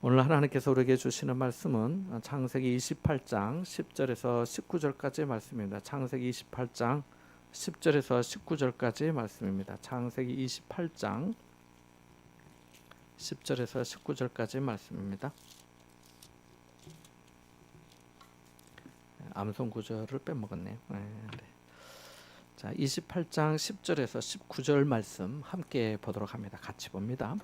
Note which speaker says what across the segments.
Speaker 1: 오늘 하나님께서 우리에게 주시는 말씀은 창세기 28장 10절에서 19절까지의 말씀입니다. 창세기 28장 10절에서 19절까지의 말씀입니다. 창세기 28장 10절에서 19절까지의 말씀입니다. 암송 구절을 빼먹었네요. 네. 자, 28장 10절에서 19절 말씀 함께 보도록 합니다. 같이 봅니다.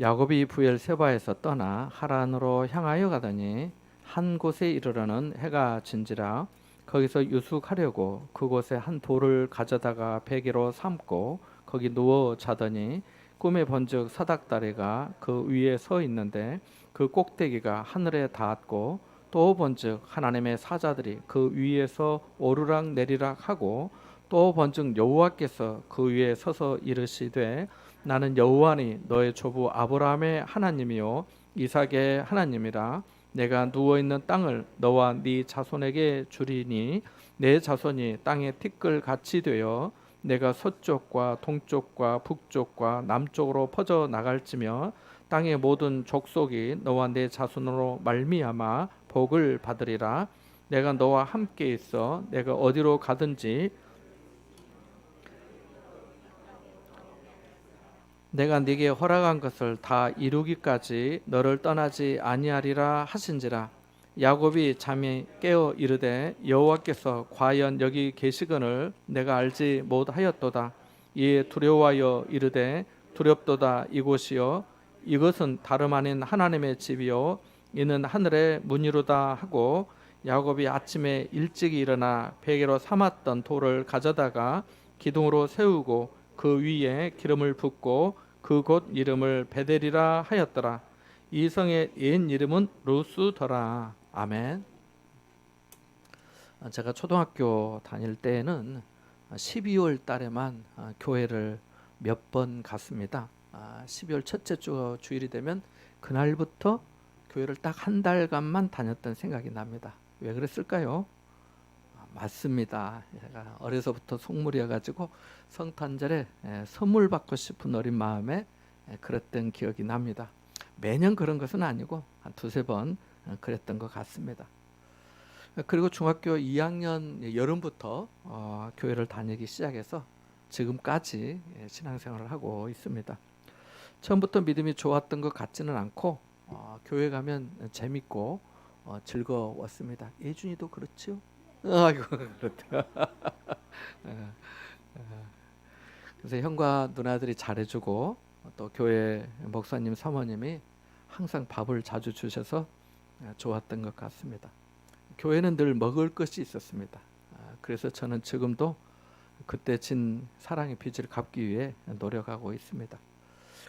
Speaker 1: 야곱이 부엘세바에서 떠나 하란으로 향하여 가더니 한 곳에 이르러는 해가 진지라 거기서 유숙하려고 그곳에 한 돌을 가져다가 베개로 삼고 거기 누워 자더니 꿈에 본즉 사닥다리가 그 위에 서 있는데 그 꼭대기가 하늘에 닿았고 또 본즉 하나님의 사자들이 그 위에서 오르락 내리락 하고 또 본즉 여호와께서 그 위에 서서 이르시되 나는 여호와니 너의 조부 아브라함의 하나님이요 이삭의 하나님이라. 내가 누워있는 땅을 너와 네 자손에게 주리니 내 자손이 땅의 티끌같이 되어 내가 서쪽과 동쪽과 북쪽과 남쪽으로 퍼져 나갈지며 땅의 모든 족속이 너와 내 자손으로 말미암아 복을 받으리라. 내가 너와 함께 있어 내가 어디로 가든지 내가 네게 허락한 것을 다 이루기까지 너를 떠나지 아니하리라 하신지라. 야곱이 잠이 깨어 이르되 여호와께서 과연 여기 계시거늘 내가 알지 못하였도다. 이에 두려워하여 이르되 두렵도다. 이곳이요 이것은 다름 아닌 하나님의 집이요 이는 하늘의 문이로다 하고 야곱이 아침에 일찍 일어나 베개로 삼았던 돌을 가져다가 기둥으로 세우고 그 위에 기름을 붓고 그 곳 이름을 베델이라 하였더라. 이 성의 옛 이름은 루스더라. 아멘. 제가 초등학교 다닐 때에는 12월 달에만 교회를 몇 번 갔습니다. 12월 첫째 주 주일이 되면 그날부터 교회를 딱 한 달간만 다녔던 생각이 납니다. 왜 그랬을까요? 맞습니다. 제가 어려서부터 속물이어가지고 성탄절에 선물 받고 싶은 어린 마음에 그랬던 기억이 납니다. 매년 그런 것은 아니고 한 두세 번 그랬던 것 같습니다. 그리고 중학교 2학년 여름부터 교회를 다니기 시작해서 지금까지 신앙생활을 하고 있습니다. 처음부터 믿음이 좋았던 것 같지는 않고 교회 가면 재밌고 즐거웠습니다. 예준이도 그렇죠? 아이고 그렇다. 그래서 형과 누나들이 잘해주고 또 교회 목사님 사모님이 항상 밥을 자주 주셔서 좋았던 것 같습니다. 교회는 늘 먹을 것이 있었습니다. 그래서 저는 지금도 그때 진 사랑의 빚을 갚기 위해 노력하고 있습니다.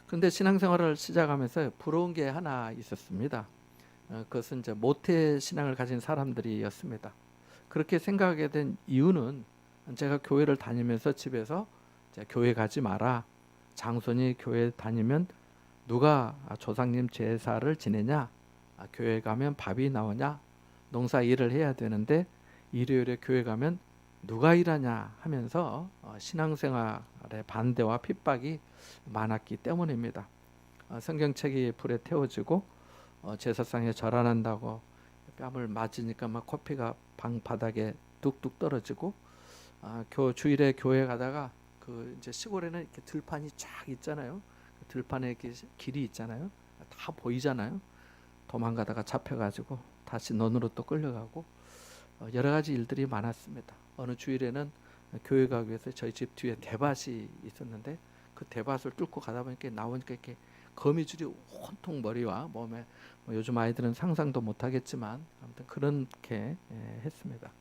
Speaker 1: 그런데 신앙생활을 시작하면서 부러운 게 하나 있었습니다. 그것은 이제 모태 신앙을 가진 사람들이었습니다. 그렇게 생각하게 된 이유는 제가 교회를 다니면서 집에서 교회 가지 마라. 장손이 교회 다니면 누가 조상님 제사를 지내냐? 교회 가면 밥이 나오냐? 농사 일을 해야 되는데 일요일에 교회 가면 누가 일하냐 하면서 신앙생활의 반대와 핍박이 많았기 때문입니다. 성경책이 불에 태워지고 제사상에 절안한다고 뺨을 맞으니까 막 코피가 방 바닥에 뚝뚝 떨어지고 주일에 교회 가다가 그 이제 시골에는 이렇게 들판이 쫙 있잖아요. 그 들판에 이렇게 길이 있잖아요. 다 보이잖아요. 도망가다가 잡혀가지고 다시 논으로 또 끌려가고 여러 가지 일들이 많았습니다. 어느 주일에는 교회 가기 위해서 저희 집 뒤에 대밭이 있었는데 그 대밭을 뚫고 가다 보니까 나오니까 이렇게 거미줄이 온통 머리와 몸에 요즘 아이들은 상상도 못하겠지만 아무튼 그렇게 했습니다.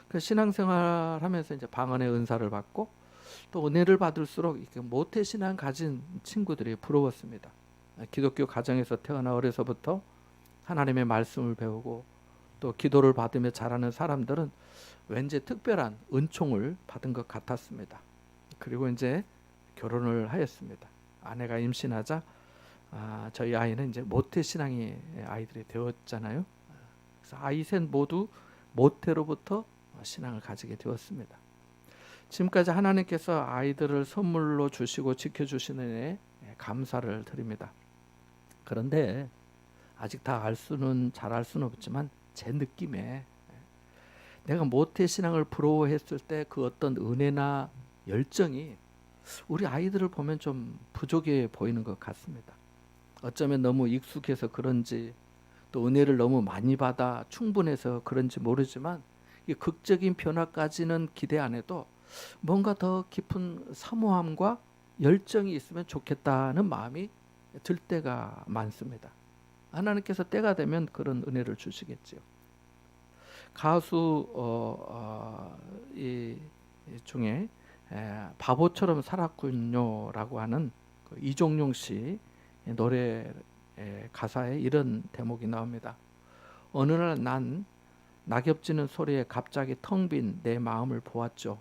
Speaker 1: 그 신앙생활하면서 이제 방언의 은사를 받고 또 은혜를 받을수록 이렇게 모태 신앙 가진 친구들이 부러웠습니다. 기독교 가정에서 태어나 어려서부터 하나님의 말씀을 배우고 또 기도를 받으며 자라는 사람들은 왠지 특별한 은총을 받은 것 같았습니다. 그리고 이제 결혼을 하였습니다. 아내가 임신하자 저희 아이는 이제 모태 신앙의 아이들이 되었잖아요. 그래서 아이 셋 모두 모태로부터 신앙을 가지게 되었습니다. 지금까지 하나님께서 아이들을 선물로 주시고 지켜주시는 데 감사를 드립니다. 그런데 아직 다 잘 알 수는 없지만 제 느낌에 내가 모태신앙을 부러워했을 때 그 어떤 은혜나 열정이 우리 아이들을 보면 좀 부족해 보이는 것 같습니다. 어쩌면 너무 익숙해서 그런지 또 은혜를 너무 많이 받아 충분해서 그런지 모르지만 이 극적인 변화까지는 기대 안 해도 뭔가 더 깊은 사모함과 열정이 있으면 좋겠다는 마음이 들 때가 많습니다. 하나님께서 때가 되면 그런 은혜를 주시겠지요. 가수 이 중에 바보처럼 살았군요라고 하는 그 이종용 씨 노래 가사에 이런 대목이 나옵니다. 어느 날 난 낙엽지는 소리에 갑자기 텅 빈 내 마음을 보았죠.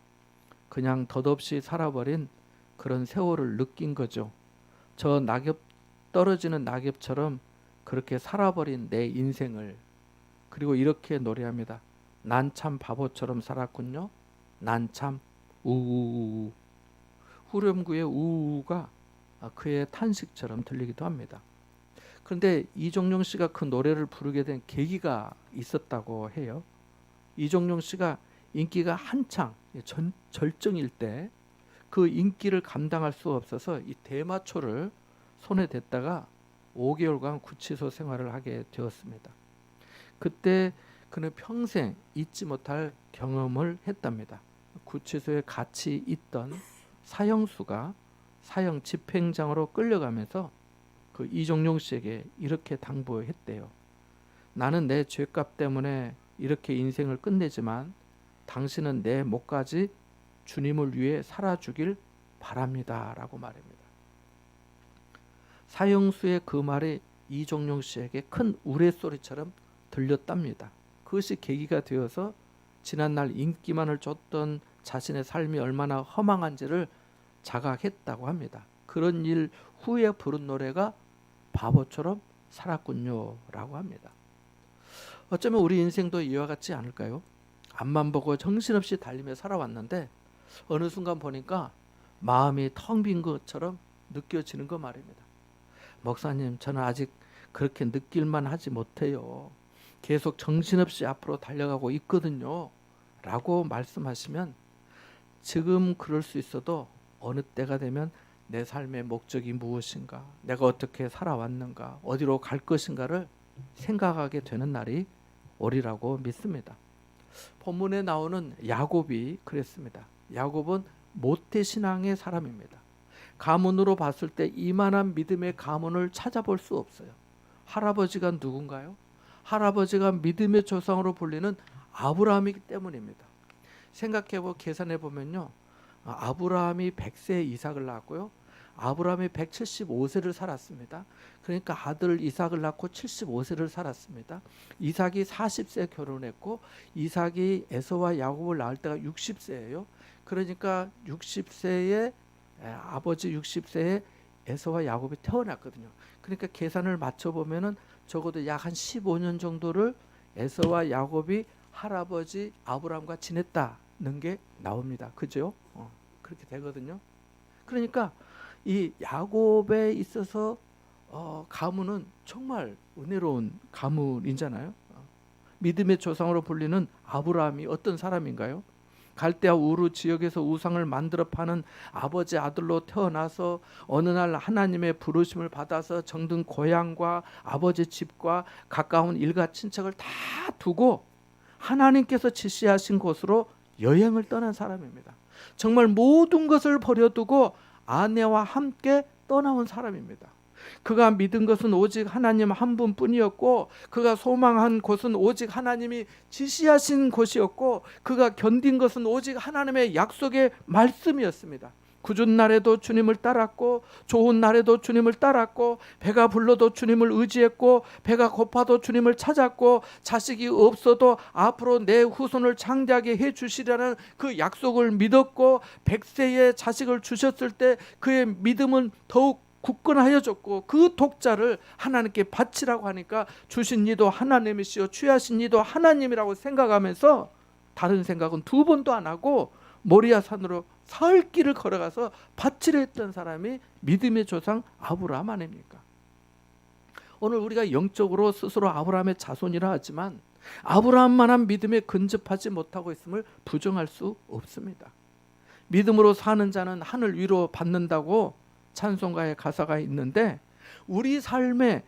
Speaker 1: 그냥 덧없이 살아버린 그런 세월을 느낀 거죠. 저 떨어지는 낙엽처럼 그렇게 살아버린 내 인생을. 그리고 이렇게 노래합니다. 난 참 바보처럼 살았군요. 난 참 우우우. 후렴구의 우우가 그의 탄식처럼 들리기도 합니다. 그런데 이종용 씨가 그 노래를 부르게 된 계기가 있었다고 해요. 이종용 씨가 인기가 한창 절정일 때 그 인기를 감당할 수 없어서 이 대마초를 손에 댔다가 5개월간 구치소 생활을 하게 되었습니다. 그때 그는 평생 잊지 못할 경험을 했답니다. 구치소에 같이 있던 사형수가 사형 집행장으로 끌려가면서 그 이종용 씨에게 이렇게 당부했대요. 나는 내 죄값 때문에 이렇게 인생을 끝내지만 당신은 내 목까지 주님을 위해 살아주길 바랍니다 라고 말합니다. 사형수의 그 말이 이종용 씨에게 큰 우레소리처럼 들렸답니다. 그것이 계기가 되어서 지난날 인기만을 줬던 자신의 삶이 얼마나 허망한지를 자각했다고 합니다. 그런 일 후에 부른 노래가 바보처럼 살았군요 라고 합니다. 어쩌면 우리 인생도 이와 같지 않을까요? 앞만 보고 정신없이 달리며 살아왔는데 어느 순간 보니까 마음이 텅 빈 것처럼 느껴지는 거 말입니다. 목사님, 저는 아직 그렇게 느낄만 하지 못해요. 계속 정신없이 앞으로 달려가고 있거든요 라고 말씀하시면 지금 그럴 수 있어도 어느 때가 되면 내 삶의 목적이 무엇인가, 내가 어떻게 살아왔는가, 어디로 갈 것인가를 생각하게 되는 날이 오리라고 믿습니다. 본문에 나오는 야곱이 그랬습니다. 야곱은 모태신앙의 사람입니다. 가문으로 봤을 때 이만한 믿음의 가문을 찾아볼 수 없어요. 할아버지가 누군가요? 할아버지가 믿음의 조상으로 불리는 아브라함이기 때문입니다. 생각해보고 계산해보면요, 아브라함이 100세에 이삭을 낳았고요, 아브라함이 175세를 살았습니다. 그러니까 아들 이삭을 낳고 75세를 살았습니다. 이삭이 40세 결혼했고 이삭이 에서와 야곱을 낳을 때가 60세예요. 그러니까 60세에 아버지 60세에 에서와 야곱이 태어났거든요. 그러니까 계산을 맞춰보면은 적어도 약 한 15년 정도를 에서와 야곱이 할아버지 아브라함과 지냈다는 게 나옵니다. 그죠? 그렇게 되거든요. 그러니까 이 야곱에 있어서 가문은 정말 은혜로운 가문이잖아요. 믿음의 조상으로 불리는 아브라함이 어떤 사람인가요? 갈대아 우르 지역에서 우상을 만들어 파는 아버지 아들로 태어나서 어느 날 하나님의 부르심을 받아서 정든 고향과 아버지 집과 가까운 일가 친척을 다 두고 하나님께서 지시하신 곳으로 여행을 떠난 사람입니다. 정말 모든 것을 버려두고 아내와 함께 떠나온 사람입니다. 그가 믿은 것은 오직 하나님 한 분뿐이었고 그가 소망한 곳은 오직 하나님이 지시하신 곳이었고 그가 견딘 것은 오직 하나님의 약속의 말씀이었습니다. 궂은 날에도 주님을 따랐고 좋은 날에도 주님을 따랐고 배가 불러도 주님을 의지했고 배가 고파도 주님을 찾았고 자식이 없어도 앞으로 내 후손을 장대하게 해주시라는 그 약속을 믿었고 100세에 자식을 주셨을 때 그의 믿음은 더욱 굳건하여졌고 그 독자를 하나님께 바치라고 하니까 주신 이도 하나님이시요 취하신 이도 하나님이라고 생각하면서 다른 생각은 두 번도 안 하고 모리아 산으로 사흘 길을 걸어가서 바치려 했던 사람이 믿음의 조상 아브라함 아닙니까? 오늘 우리가 영적으로 스스로 아브라함의 자손이라 하지만 아브라함만한 믿음에 근접하지 못하고 있음을 부정할 수 없습니다. 믿음으로 사는 자는 하늘 위로 받는다고 찬송가의 가사가 있는데 우리 삶에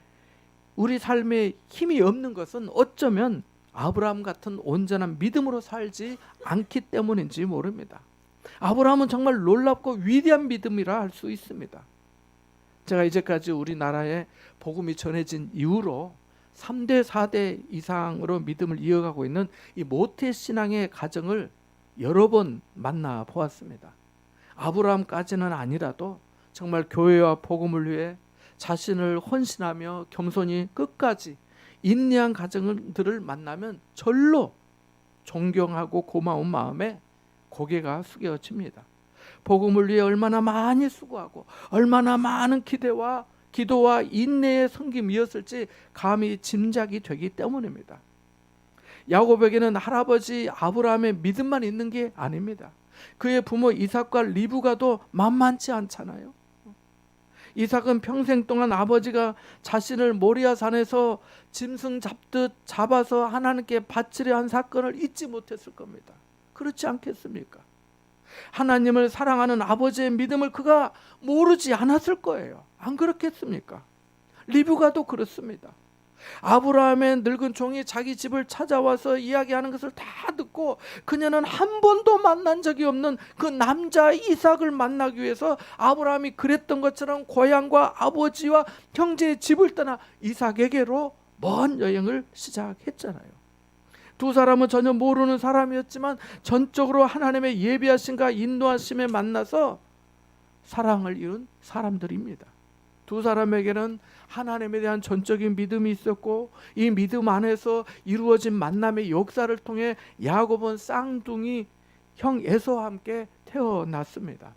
Speaker 1: 힘이 없는 것은 어쩌면 아브라함 같은 온전한 믿음으로 살지 않기 때문인지 모릅니다. 아브라함은 정말 놀랍고 위대한 믿음이라 할 수 있습니다. 제가 이제까지 우리나라에 복음이 전해진 이후로 3대 4대 이상으로 믿음을 이어가고 있는 이 모태 신앙의 가정을 여러 번 만나 보았습니다. 아브라함까지는 아니라도 정말 교회와 복음을 위해 자신을 헌신하며 겸손히 끝까지 인내한 가정들을 만나면 절로 존경하고 고마운 마음에 고개가 숙여집니다. 복음을 위해 얼마나 많이 수고하고 얼마나 많은 기도와 인내의 섬김이었을지 감히 짐작이 되기 때문입니다. 야곱에게는 할아버지 아브라함의 믿음만 있는 게 아닙니다. 그의 부모 이삭과 리브가도 만만치 않잖아요. 이삭은 평생 동안 아버지가 자신을 모리아 산에서 짐승 잡듯 잡아서 하나님께 바치려 한 사건을 잊지 못했을 겁니다. 그렇지 않겠습니까? 하나님을 사랑하는 아버지의 믿음을 그가 모르지 않았을 거예요. 안 그렇겠습니까? 리브가도 그렇습니다. 아브라함의 늙은 종이 자기 집을 찾아와서 이야기하는 것을 다 듣고 그녀는 한 번도 만난 적이 없는 그 남자 이삭을 만나기 위해서 아브라함이 그랬던 것처럼 고향과 아버지와 형제의 집을 떠나 이삭에게로 먼 여행을 시작했잖아요. 두 사람은 전혀 모르는 사람이었지만 전적으로 하나님의 예비하심과 인도하심에 만나서 사랑을 이룬 사람들입니다. 두 사람에게는 하나님에 대한 전적인 믿음이 있었고 이 믿음 안에서 이루어진 만남의 역사를 통해 야곱은 쌍둥이 형 에서와 함께 태어났습니다.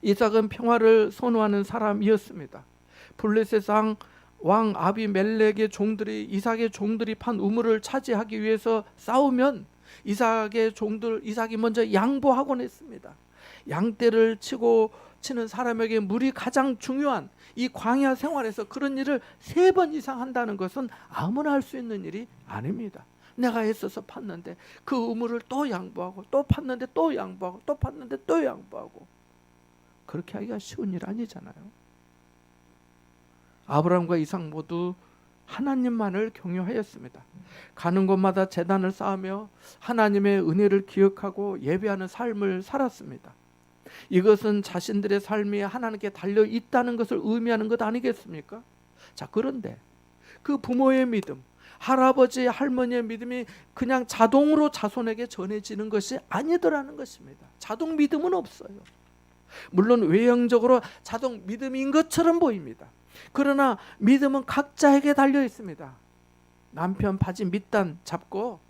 Speaker 1: 이삭은 평화를 선호하는 사람이었습니다. 블레셋 왕 아비멜렉의 종들이 이삭의 종들이 판 우물을 차지하기 위해서 싸우면 이삭이 먼저 양보하곤 했습니다. 양떼를 치는 사람에게 물이 가장 중요한 이 광야 생활에서 그런 일을 3번 이상 한다는 것은 아무나 할 수 있는 일이 아닙니다. 내가 애써서 팠는데 그 우물을 또 양보하고 또 팠는데 또 양보하고 또 팠는데 또 양보하고 그렇게 하기가 쉬운 일 아니잖아요. 아브라함과 이삭 모두 하나님만을 경외하였습니다. 가는 곳마다 제단을 쌓으며 하나님의 은혜를 기억하고 예배하는 삶을 살았습니다. 이것은 자신들의 삶이 하나님께 달려 있다는 것을 의미하는 것 아니겠습니까? 자, 그런데 그 부모의 믿음, 할아버지, 할머니의 믿음이 그냥 자동으로 자손에게 전해지는 것이 아니더라는 것입니다. 자동 믿음은 없어요. 물론 외형적으로 자동 믿음인 것처럼 보입니다. 그러나 믿음은 각자에게 달려 있습니다. 남편 바지 밑단 잡고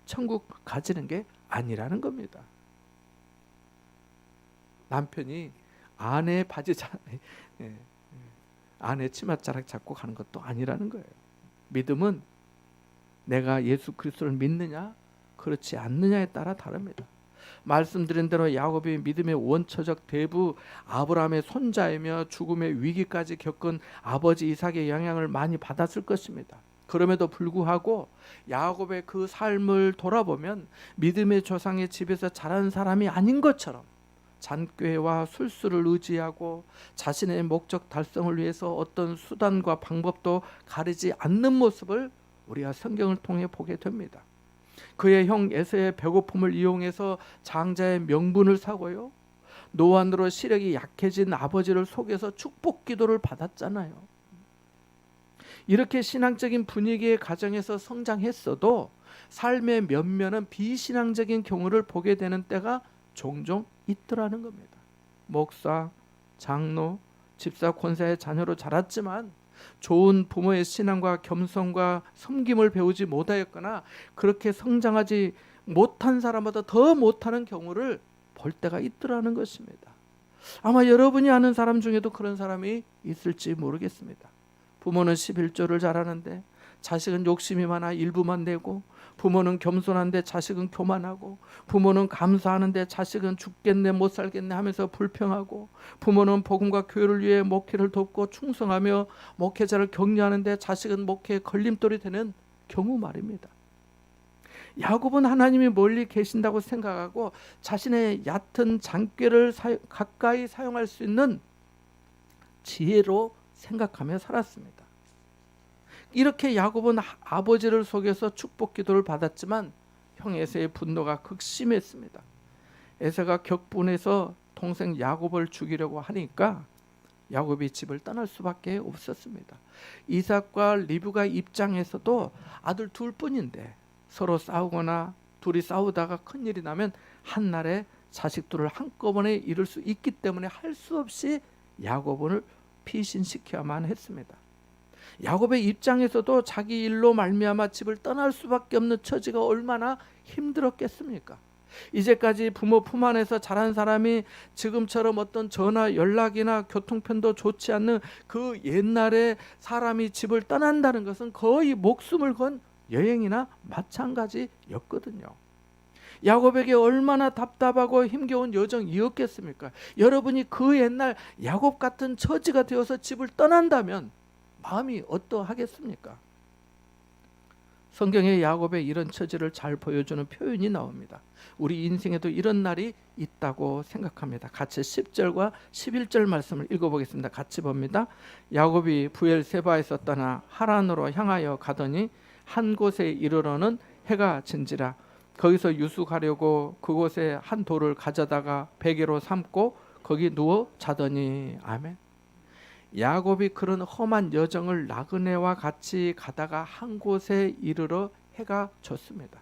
Speaker 1: 천국 가지는 게 아니라는 겁니다. 남편이 아내 아내 치맛자락 잡고 가는 것도 아니라는 거예요. 믿음은 내가 예수 그리스도를 믿느냐 그렇지 않느냐에 따라 다릅니다. 말씀드린 대로 야곱이 믿음의 원초적 대부 아브라함의 손자이며 죽음의 위기까지 겪은 아버지 이삭의 영향을 많이 받았을 것입니다. 그럼에도 불구하고 야곱의 그 삶을 돌아보면 믿음의 조상의 집에서 자란 사람이 아닌 것처럼 잔꾀와 술수를 의지하고 자신의 목적 달성을 위해서 어떤 수단과 방법도 가리지 않는 모습을 우리가 성경을 통해 보게 됩니다. 그의 형 에서의 배고픔을 이용해서 장자의 명분을 사고요. 노안으로 시력이 약해진 아버지를 속여서 축복 기도를 받았잖아요. 이렇게 신앙적인 분위기의 가정에서 성장했어도 삶의 면면은 비신앙적인 경우를 보게 되는 때가 종종 있더라는 겁니다. 목사, 장로, 집사, 권사의 자녀로 자랐지만 좋은 부모의 신앙과 겸손과 섬김을 배우지 못하였거나 그렇게 성장하지 못한 사람보다 더 못하는 경우를 볼 때가 있더라는 것입니다. 아마 여러분이 아는 사람 중에도 그런 사람이 있을지 모르겠습니다. 부모는 11조를 잘하는데 자식은 욕심이 많아 일부만 내고 부모는 겸손한데 자식은 교만하고, 부모는 감사하는데 자식은 죽겠네 못 살겠네 하면서 불평하고, 부모는 복음과 교회를 위해 목회를 돕고 충성하며 목회자를 격려하는데 자식은 목회에 걸림돌이 되는 경우 말입니다. 야곱은 하나님이 멀리 계신다고 생각하고 자신의 얕은 잔꾀를 가까이 사용할 수 있는 지혜로 생각하며 살았습니다. 이렇게 야곱은 아버지를 속여서 축복 기도를 받았지만 형 에서의 분노가 극심했습니다. 에서가 격분해서 동생 야곱을 죽이려고 하니까 야곱이 집을 떠날 수밖에 없었습니다. 이삭과 리브가 입장에서도 아들 둘뿐인데 서로 싸우거나 둘이 싸우다가 큰일이 나면 한날에 자식들을 한꺼번에 잃을 수 있기 때문에 할 수 없이 야곱을 피신시켜야만 했습니다. 야곱의 입장에서도 자기 일로 말미암아 집을 떠날 수밖에 없는 처지가 얼마나 힘들었겠습니까? 이제까지 부모 품 안에서 자란 사람이 지금처럼 어떤 전화 연락이나 교통편도 좋지 않는 그 옛날에 사람이 집을 떠난다는 것은 거의 목숨을 건 여행이나 마찬가지였거든요. 야곱에게 얼마나 답답하고 힘겨운 여정이었겠습니까? 여러분이 그 옛날 야곱 같은 처지가 되어서 집을 떠난다면 마음이 어떠하겠습니까? 성경에 야곱의 이런 처지를 잘 보여주는 표현이 나옵니다. 우리 인생에도 이런 날이 있다고 생각합니다. 같이 10절과 11절 말씀을 읽어보겠습니다. 같이 봅니다. 야곱이 부엘세바에서 떠나 하란으로 향하여 가더니 한 곳에 이르러는 해가 진지라. 거기서 유숙하려고 그곳에 한 돌을 가져다가 베개로 삼고 거기 누워 자더니. 아멘. 야곱이 그런 험한 여정을 나그네와 같이 가다가 한 곳에 이르러 해가 졌습니다.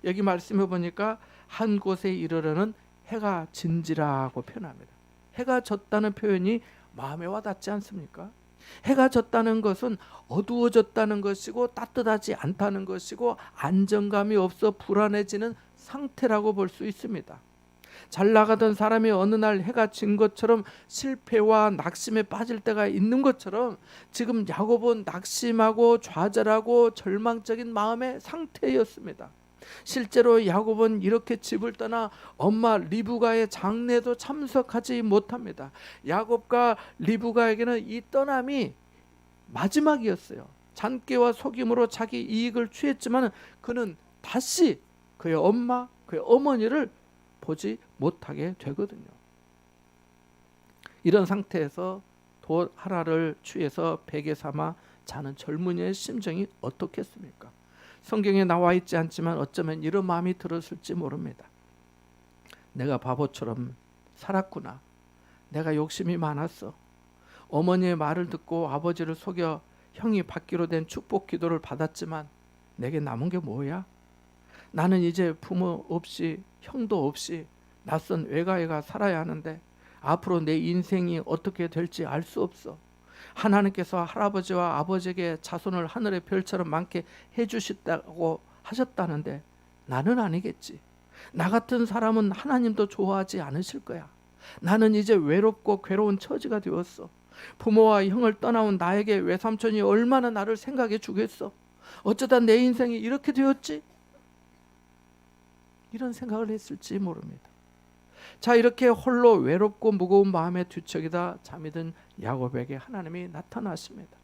Speaker 1: 여기 말씀해 보니까 한 곳에 이르러는 해가 진지라고 표현합니다. 해가 졌다는 표현이 마음에 와닿지 않습니까? 해가 졌다는 것은 어두워졌다는 것이고 따뜻하지 않다는 것이고 안정감이 없어 불안해지는 상태라고 볼 수 있습니다. 잘 나가던 사람이 어느 날 해가 진 것처럼 실패와 낙심에 빠질 때가 있는 것처럼 지금 야곱은 낙심하고 좌절하고 절망적인 마음의 상태였습니다. 실제로 야곱은 이렇게 집을 떠나 엄마 리브가의 장례도 참석하지 못합니다. 야곱과 리브가에게는 이 떠남이 마지막이었어요. 잔꾀와 속임으로 자기 이익을 취했지만 그는 다시 그의 엄마, 그의 어머니를 보지 못하게 되거든요. 이런 상태에서 돌 하나를 취해서 베개 삼아 자는 젊은이의 심정이 어떻겠습니까? 성경에 나와 있지 않지만 어쩌면 이런 마음이 들었을지 모릅니다. 내가 바보처럼 살았구나. 내가 욕심이 많았어. 어머니의 말을 듣고 아버지를 속여 형이 받기로 된 축복 기도를 받았지만 내게 남은 게 뭐야? 나는 이제 부모 없이 형도 없이 낯선 외가에 가 살아야 하는데 앞으로 내 인생이 어떻게 될지 알 수 없어. 하나님께서 할아버지와 아버지에게 자손을 하늘의 별처럼 많게 해주셨다고 하셨다는데 나는 아니겠지. 나 같은 사람은 하나님도 좋아하지 않으실 거야. 나는 이제 외롭고 괴로운 처지가 되었어. 부모와 형을 떠나온 나에게 외삼촌이 얼마나 나를 생각해 주겠어. 어쩌다 내 인생이 이렇게 되었지? 이런 생각을 했을지 모릅니다. 자, 이렇게 홀로 외롭고 무거운 마음에 뒤척이다 잠이 든 야곱에게 하나님이 나타나십니다.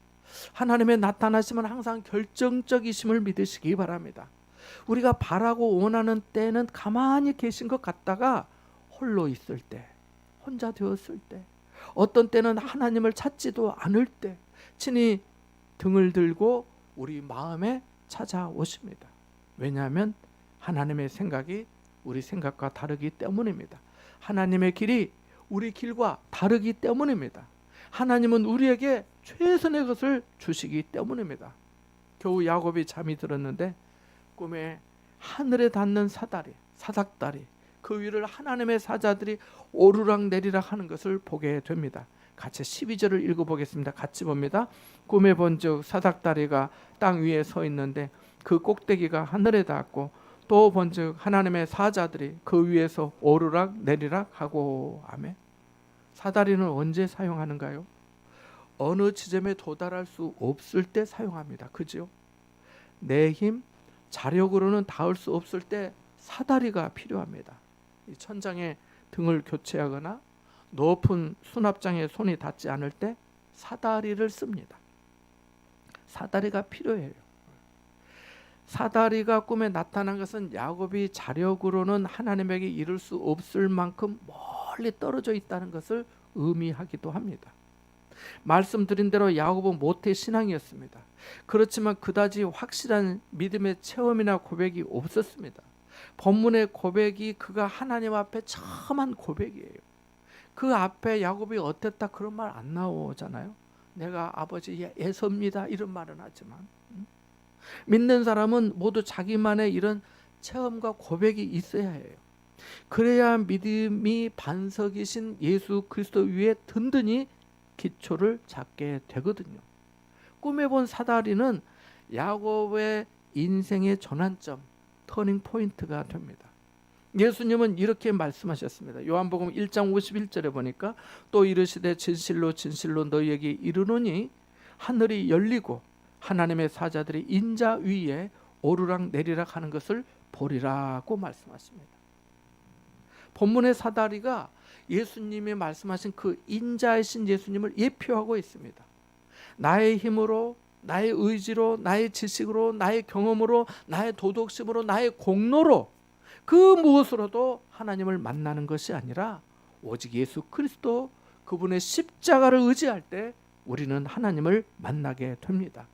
Speaker 1: 하나님의 나타나심은 항상 결정적이심을 믿으시기 바랍니다. 우리가 바라고 원하는 때는 가만히 계신 것 같다가 홀로 있을 때, 혼자 되었을 때, 어떤 때는 하나님을 찾지도 않을 때 친히 등을 들고 우리 마음에 찾아오십니다. 왜냐하면 하나님의 생각이 우리 생각과 다르기 때문입니다. 하나님의 길이 우리 길과 다르기 때문입니다. 하나님은 우리에게 최선의 것을 주시기 때문입니다. 겨우 야곱이 잠이 들었는데 꿈에 하늘에 닿는 사닥다리 그 위를 하나님의 사자들이 오르락 내리락 하는 것을 보게 됩니다. 같이 12절을 읽어보겠습니다. 같이 봅니다. 꿈에 본즉 사닥다리가 땅 위에 서 있는데 그 꼭대기가 하늘에 닿았고 또 본즉 하나님의 사자들이 그 위에서 오르락 내리락 하고. 아멘. 사다리는 언제 사용하는가요? 어느 지점에 도달할 수 없을 때 사용합니다. 그죠? 내 힘, 자력으로는 닿을 수 없을 때 사다리가 필요합니다. 이 천장에 등을 교체하거나 높은 수납장에 손이 닿지 않을 때 사다리를 씁니다. 사다리가 필요해요. 사다리가 꿈에 나타난 것은 야곱이 자력으로는 하나님에게 이룰 수 없을 만큼 멀리 떨어져 있다는 것을 의미하기도 합니다. 말씀드린 대로 야곱은 모태 신앙이었습니다. 그렇지만 그다지 확실한 믿음의 체험이나 고백이 없었습니다. 본문의 고백이 그가 하나님 앞에 처음 한 고백이에요. 그 앞에 야곱이 어땠다 그런 말 안 나오잖아요. 내가 아버지 에서입니다 이런 말은 하지만 믿는 사람은 모두 자기만의 이런 체험과 고백이 있어야 해요. 그래야 믿음이 반석이신 예수 그리스도 위에 든든히 기초를 잡게 되거든요. 꿈에 본 사다리는 야곱의 인생의 전환점, 터닝 포인트가 됩니다. 예수님은 이렇게 말씀하셨습니다. 요한복음 1장 51절에 보니까 또 이르시되 진실로 진실로 너희에게 이르노니 하늘이 열리고 하나님의 사자들이 인자 위에 오르락 내리락 하는 것을 보리라고 말씀하십니다. 본문의 사다리가 예수님이 말씀하신 그 인자이신 예수님을 예표하고 있습니다. 나의 힘으로, 나의 의지로, 나의 지식으로, 나의 경험으로, 나의 도덕심으로, 나의 공로로 그 무엇으로도 하나님을 만나는 것이 아니라 오직 예수 그리스도 그분의 십자가를 의지할 때 우리는 하나님을 만나게 됩니다.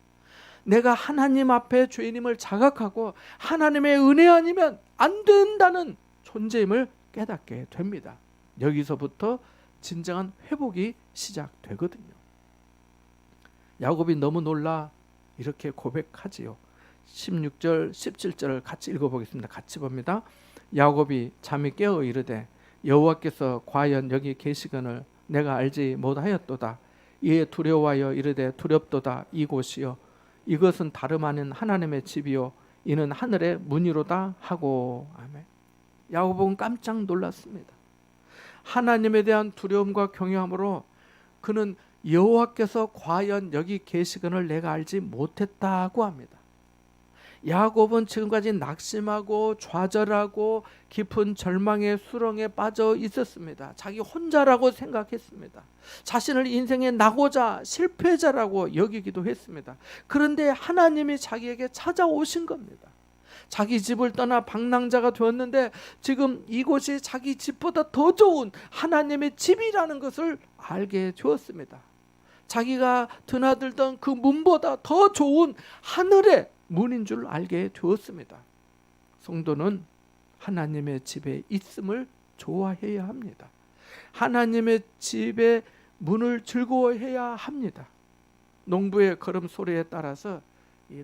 Speaker 1: 내가 하나님 앞에 죄인임을 자각하고 하나님의 은혜 아니면 안 된다는 존재임을 깨닫게 됩니다. 여기서부터 진정한 회복이 시작되거든요. 야곱이 너무 놀라 이렇게 고백하지요. 16절 17절을 같이 읽어보겠습니다. 같이 봅니다. 야곱이 잠이 깨어 이르되 여호와께서 과연 여기 계시거늘 내가 알지 못하였도다. 이에 두려워하여 이르되 두렵도다. 이곳이요 이것은 다름 아닌 하나님의 집이요 이는 하늘의 문이로다 하고. 아멘. 야곱은 깜짝 놀랐습니다. 하나님에 대한 두려움과 경외함으로 그는 여호와께서 과연 여기 계시거늘 내가 알지 못했다고 합니다. 야곱은 지금까지 낙심하고 좌절하고 깊은 절망의 수렁에 빠져 있었습니다. 자기 혼자라고 생각했습니다. 자신을 인생의 낙오자, 실패자라고 여기기도 했습니다. 그런데 하나님이 자기에게 찾아오신 겁니다. 자기 집을 떠나 방랑자가 되었는데 지금 이곳이 자기 집보다 더 좋은 하나님의 집이라는 것을 알게 되었습니다. 자기가 드나들던 그 문보다 더 좋은 하늘의 문인 줄 알게 되었습니다. 성도는 하나님의 집에 있음을 좋아해야 합니다. 하나님의 집의 문을 즐거워해야 합니다. 농부의 걸음소리에 따라서 이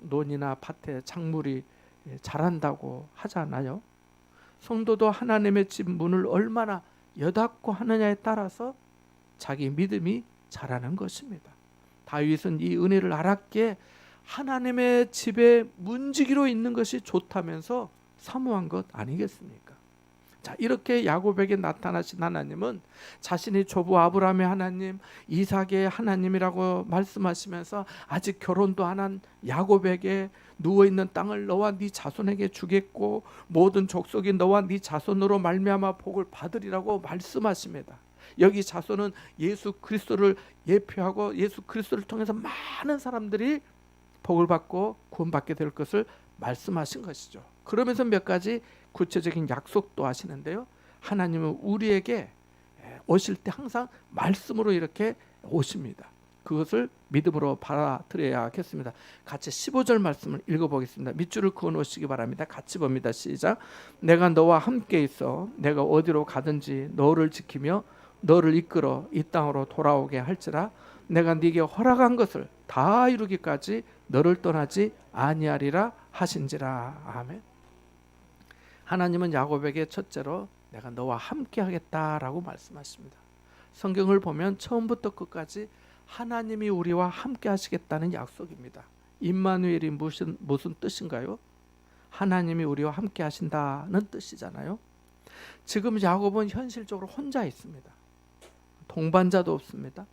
Speaker 1: 논이나 밭에 작물이 자란다고 하잖아요. 성도도 하나님의 집 문을 얼마나 여닫고 하느냐에 따라서 자기 믿음이 자라는 것입니다. 다윗은 이 은혜를 알았기에 하나님의 집에 문지기로 있는 것이 좋다면서 사모한 것 아니겠습니까? 자, 이렇게 야곱에게 나타나신 하나님은 자신이 조부 아브라함의 하나님, 이삭의 하나님이라고 말씀하시면서 아직 결혼도 안 한 야곱에게 누워있는 땅을 너와 네 자손에게 주겠고 모든 족속이 너와 네 자손으로 말미암아 복을 받으리라고 말씀하십니다. 여기 자손은 예수 그리스도를 예표하고 예수 그리스도를 통해서 많은 사람들이 복을 받고 구원받게 될 것을 말씀하신 것이죠. 그러면서 몇 가지 구체적인 약속도 하시는데요. 하나님은 우리에게 오실 때 항상 말씀으로 이렇게 오십니다. 그것을 믿음으로 받아들여야겠습니다. 같이 15절 말씀을 읽어보겠습니다. 밑줄을 그어 놓으시기 바랍니다. 같이 봅니다. 시작. 내가 너와 함께 있어 내가 어디로 가든지 너를 지키며 너를 이끌어 이 땅으로 돌아오게 할지라 내가 네게 허락한 것을 다 이루기까지 너를 떠나지 아니하리라 하신지라. 아멘. 하나님은 야곱에게 첫째로 내가 너와 함께 하겠다라고 말씀하십니다. 성경을 보면 처음부터 끝까지 하나님이 우리와 함께 하시겠다는 약속입니다. 임마누엘이 무슨 뜻인가요? 하나님이 우리와 함께 하신다는 뜻이잖아요. 지금 야곱은 현실적으로 혼자 있습니다. 동반자도 없습니다.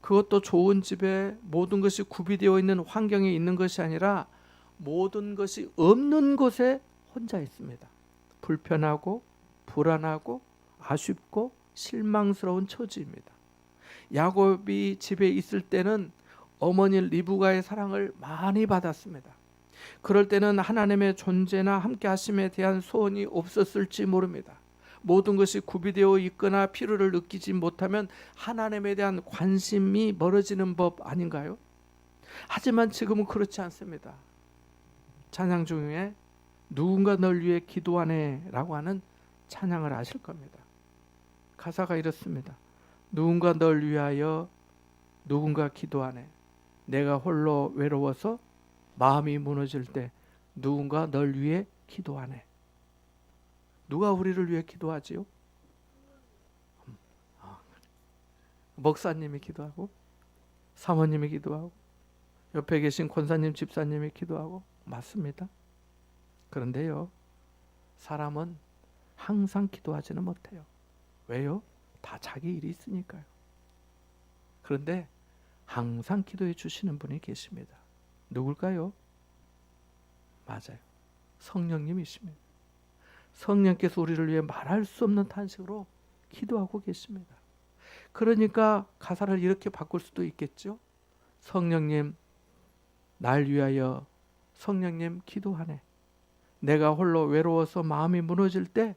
Speaker 1: 그것도 좋은 집에 모든 것이 구비되어 있는 환경에 있는 것이 아니라 모든 것이 없는 곳에 혼자 있습니다. 불편하고 불안하고 아쉽고 실망스러운 처지입니다. 야곱이 집에 있을 때는 어머니 리브가의 사랑을 많이 받았습니다. 그럴 때는 하나님의 존재나 함께 하심에 대한 소원이 없었을지 모릅니다. 모든 것이 구비되어 있거나 필요를 느끼지 못하면 하나님에 대한 관심이 멀어지는 법 아닌가요? 하지만 지금은 그렇지 않습니다. 찬양 중에 누군가 널 위해 기도하네 라고 하는 찬양을 아실 겁니다. 가사가 이렇습니다. 누군가 널 위하여 누군가 기도하네. 내가 홀로 외로워서 마음이 무너질 때 누군가 널 위해 기도하네. 누가 우리를 위해 기도하지요? 목사님이 기도하고, 사모님이 기도하고, 옆에 계신 권사님, 집사님이 기도하고. 맞습니다. 그런데요, 사람은 항상 기도하지는 못해요. 왜요? 다 자기 일이 있으니까요. 그런데 항상 기도해 주시는 분이 계십니다. 누굴까요? 맞아요. 성령님이십니다. 성령께서 우리를 위해 말할 수 없는 탄식으로 기도하고 계십니다. 그러니까 가사를 이렇게 바꿀 수도 있겠죠. 성령님 날 위하여 성령님 기도하네. 내가 홀로 외로워서 마음이 무너질 때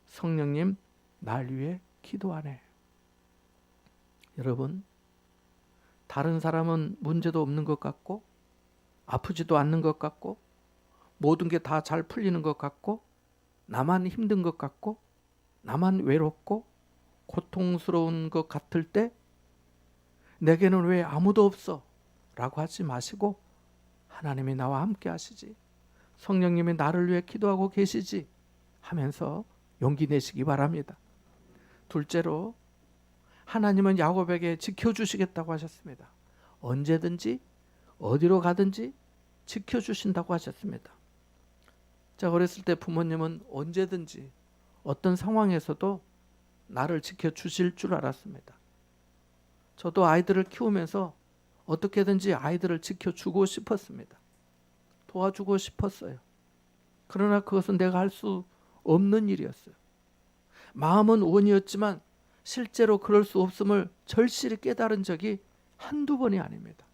Speaker 1: 성령님 날 위해 기도하네. 여러분, 다른 사람은 문제도 없는 것 같고 아프지도 않는 것 같고 모든 게 다 잘 풀리는 것 같고 나만 힘든 것 같고 나만 외롭고 고통스러운 것 같을 때 내게는 왜 아무도 없어? 라고 하지 마시고 하나님이 나와 함께 하시지, 성령님이 나를 위해 기도하고 계시지 하면서 용기 내시기 바랍니다. 둘째로, 하나님은 야곱에게 지켜주시겠다고 하셨습니다. 언제든지 어디로 가든지 지켜주신다고 하셨습니다. 자, 어렸을 때 부모님은 언제든지 어떤 상황에서도 나를 지켜주실 줄 알았습니다. 저도 아이들을 키우면서 어떻게든지 아이들을 지켜주고 싶었습니다. 도와주고 싶었어요. 그러나 그것은 내가 할 수 없는 일이었어요. 마음은 원이었지만 실제로 그럴 수 없음을 절실히 깨달은 적이 한두 번이 아닙니다.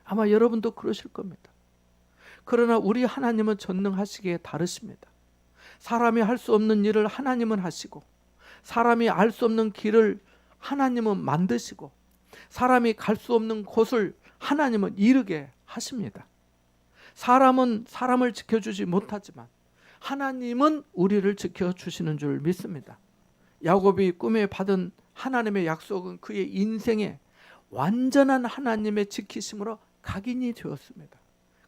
Speaker 1: 아마 여러분도 그러실 겁니다. 그러나 우리 하나님은 전능하시기에 다르십니다. 사람이 할 수 없는 일을 하나님은 하시고, 사람이 알 수 없는 길을 하나님은 만드시고, 사람이 갈 수 없는 곳을 하나님은 이루게 하십니다. 사람은 사람을 지켜주지 못하지만 하나님은 우리를 지켜주시는 줄 믿습니다. 야곱이 꿈에 받은 하나님의 약속은 그의 인생에 완전한 하나님의 지키심으로 각인이 되었습니다.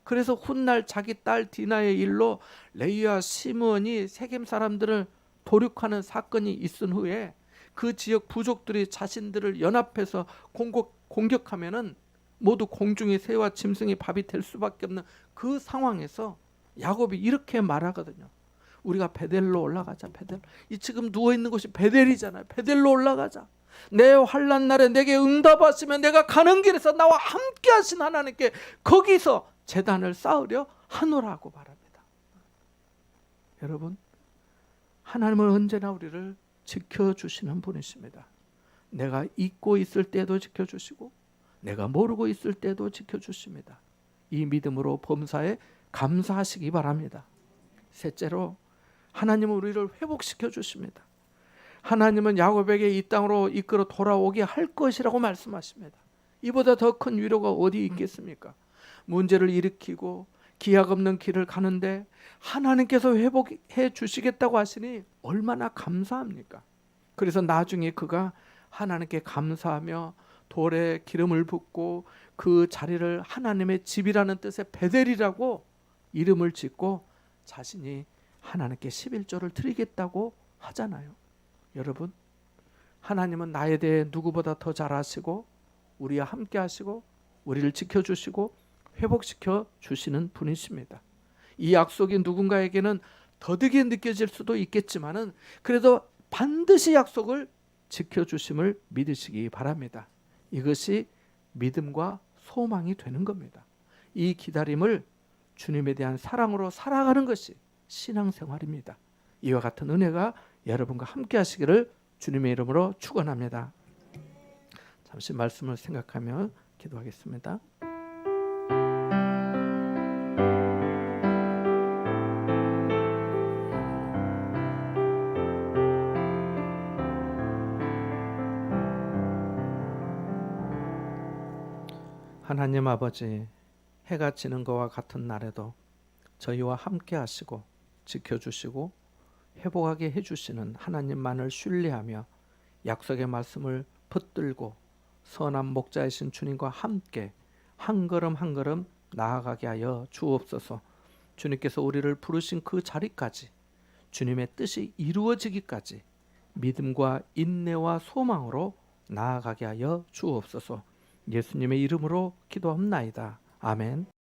Speaker 1: 그래서 훗날 자기 딸 디나의 일로 레위와 시므온이 세겜 사람들을 도륙하는 사건이 있은 후에 그 지역 부족들이 자신들을 연합해서 공격하면은 모두 공중의 새와 짐승의 밥이 될 수밖에 없는 그 상황에서 야곱이 이렇게 말하거든요. 우리가 베델로 올라가자. 베델. 이 지금 누워 있는 곳이 베델이잖아요. 베델로 올라가자. 내 환난 날에 내게 응답하시면 내가 가는 길에서 나와 함께 하신 하나님께 거기서 제단을 쌓으려 하노라고 말합니다. 여러분, 하나님은 언제나 우리를 지켜주시는 분이십니다. 내가 잊고 있을 때도 지켜주시고 내가 모르고 있을 때도 지켜주십니다. 이 믿음으로 범사에 감사하시기 바랍니다. 셋째로, 하나님은 우리를 회복시켜 주십니다. 하나님은 야곱에게 이 땅으로 이끌어 돌아오게 할 것이라고 말씀하십니다. 이보다 더 큰 위로가 어디 있겠습니까? 문제를 일으키고 기약 없는 길을 가는데 하나님께서 회복해 주시겠다고 하시니 얼마나 감사합니까? 그래서 나중에 그가 하나님께 감사하며 돌에 기름을 붓고 그 자리를 하나님의 집이라는 뜻의 베델이라고 이름을 짓고 자신이 하나님께 11조를 드리겠다고 하잖아요. 여러분, 하나님은 나에 대해 누구보다 더 잘 아시고 우리와 함께 하시고 우리를 지켜주시고 회복시켜 주시는 분이십니다. 이 약속이 누군가에게는 더디게 느껴질 수도 있겠지만은 그래도 반드시 약속을 지켜주심을 믿으시기 바랍니다. 이것이 믿음과 소망이 되는 겁니다. 이 기다림을 주님에 대한 사랑으로 살아가는 것이 신앙생활입니다. 이와 같은 은혜가 여러분과 함께 하시기를 주님의 이름으로 축원합니다. 잠시 말씀을 생각하며 기도하겠습니다. 하나님 아버지, 해가 지는 것과 같은 날에도 저희와 함께 하시고 지켜주시고 회복하게 해주시는 하나님만을 신뢰하며 약속의 말씀을 붙들고 선한 목자이신 주님과 함께 한 걸음 한 걸음 나아가게 하여 주옵소서. 주님께서 우리를 부르신 그 자리까지, 주님의 뜻이 이루어지기까지 믿음과 인내와 소망으로 나아가게 하여 주옵소서. 예수님의 이름으로 기도합나이다. 아멘.